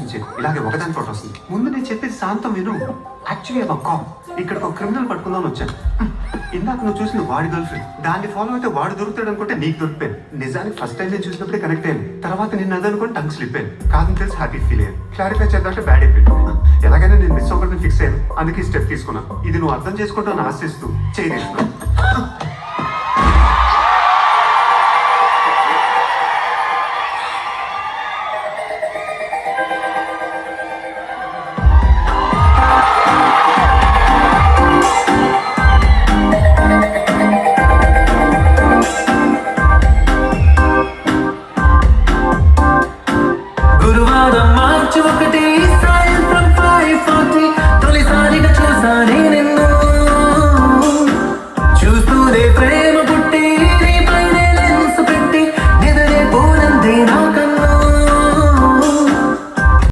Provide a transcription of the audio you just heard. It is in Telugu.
ఆలోచించి ఇలాగే ఒకదాని ఫోటో వస్తుంది. ముందు నేను చెప్పేది శాంతం విను. యాక్చువల్లీ అది ఒక ఇక్కడ ఒక క్రిమినల్ పట్టుకుందామని వచ్చాను. ఇందాక నువ్వు చూసిన వాడి గర్ల్ ఫ్రెండ్, దాన్ని ఫాలో అయితే వాడు దొరుకుతాడు అనుకుంటే నీకు దొరికిపోయాను. నిజానికి ఫస్ట్ టైం నేను చూసినప్పుడే కనెక్ట్ అయ్యాను. తర్వాత నిన్ను అదనుకొని టంగ్ స్లిప్ అయ్యాను. కాదని తెలిసి హ్యాపీ ఫీల్ అయ్యాను. క్లారిఫై చేద్దామంటే బ్యాడ్ అయిపోయింది. ఎలాగైనా నేను మిస్ అవ్వకూడదని ఫిక్స్ అయ్యాను. అందుకే స్టెప్ తీసుకున్నాను. ఇది నువ్వు అర్థం చేసుకుంటావు ఆశిస్తూ చేయి తీసుకున్నాను.